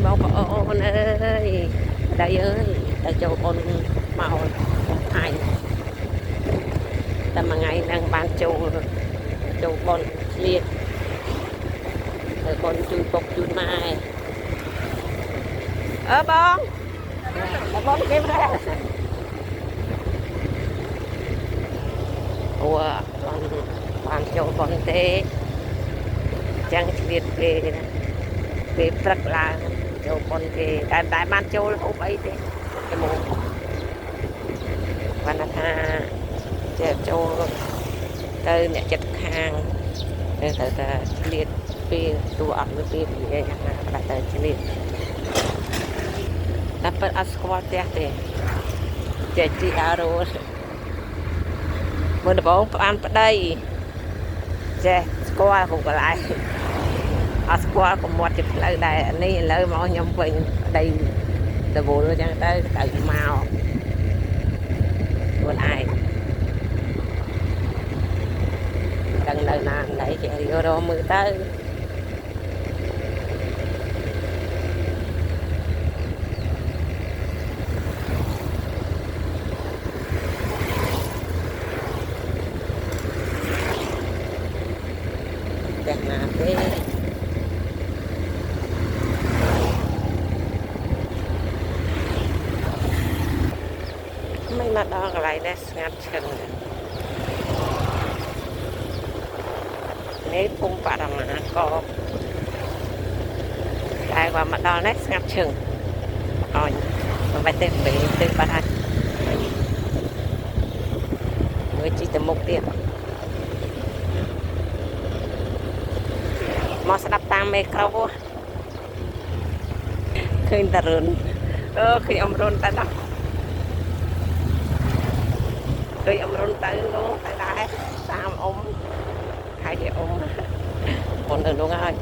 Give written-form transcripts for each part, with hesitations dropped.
bảo con ơi đây ơi để cho con màu thànhแต่มาไงนางบานโจบอลเลียดบอลจุยปกจุยไม้บองแล้วบอลเก็บได้ตัวบานโจบอลเตะจังเลียดเปปรักลาโจบอลเตะแต่บานโจแล้วเขาไปเตะจมูกวันนั้นจะโจเตยเนี่ยจัดคางเตยเลียดปีตัวอัดหรือปีอย่างเงี้ยนะแต่เตยเลียดแต่เป็นอัสควอตเตะเจจีอารูเมื่อเดี๋ยวบอกอันไปได้เจสควอตผมก็ไล่อัสควอตผมหมดจุดเลยได้อันนี้เลยมองยำเป็นได้แต่บุญจังเตยเตยเมาบุญไอดังเลยนานไหนแกโยโรมือเต้แจกนาเต้ไม่มาดองอะไรนะงัดเชิงนี่ปุ่มปาดมาก็ได้ว่ามาดองนะงัดเชิงอ่อนมันไปเต็มไปเต็มปาดเมื่อจีตมุกเดียวมอสดับตามเมฆเขาขึ้นตะรุนขึ้นอมรุนตะดับขึ้นอมรุนตะลุงตะได้ตามอมใครจะอมคนอื่นลุงเอ้ย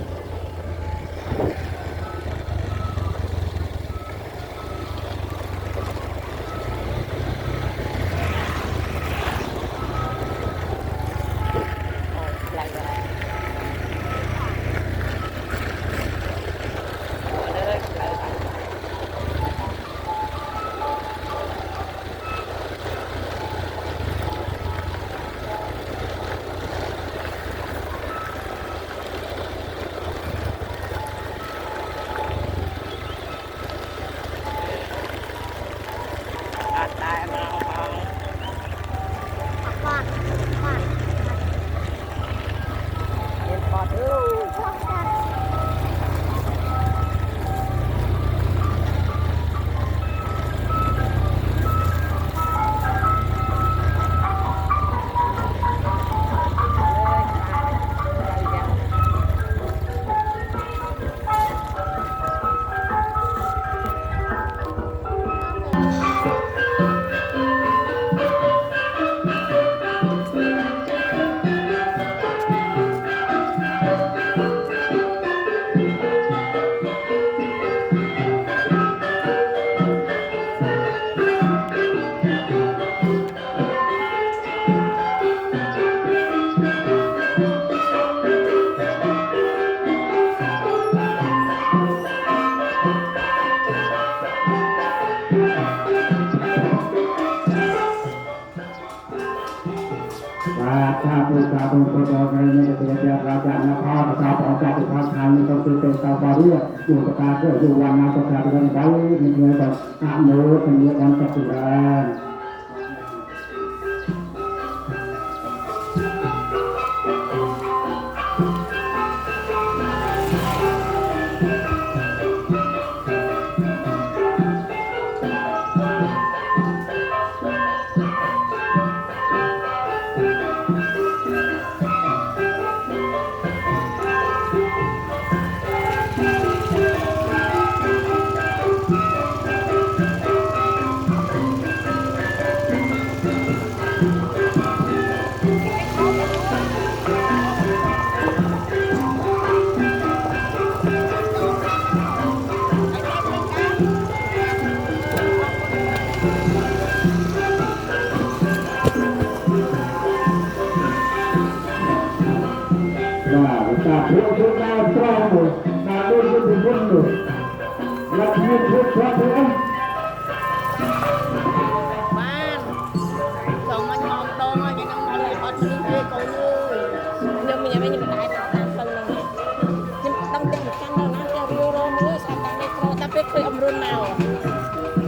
ชาติชาติตัวตัวในในตัวเจ้าราชานาคาประชาปองจากทุกภาคทางในต้องเป็นชาวบาลีอยู่ประกาศด้วยอยู่วันนาประกาศวันไว้ในเมืองแบบอาโมเป็นเมืองจัตุรา แล้วทีนี้ชุดตัวเอง បានចង់មកញ៉ាំដងហើយខ្ញុំមកអត់នេះទេកូនអើយ ខ្ញុំមិនដែរតាមផ្លូវហ្នឹងខ្ញុំដឹងតែកាន់ដល់ណាគេរួរមើលស្អាតតាមនេះក្រតែពេលឃើញអមរុនមក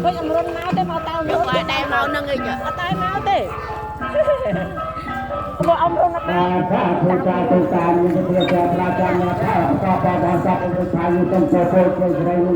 ឃើញអមរុនមកទេមកតើ ខ្ញុំអត់ដែរមកនឹងអីចា អត់តែមកទេព្រោះអមរុនមក พระพุทธเจ้าตุการมีพระเจ้าพระเจ้าพระก็ปฏิบัติอุปถัมภ์อยู่ตรงโพธิ์โพธิ์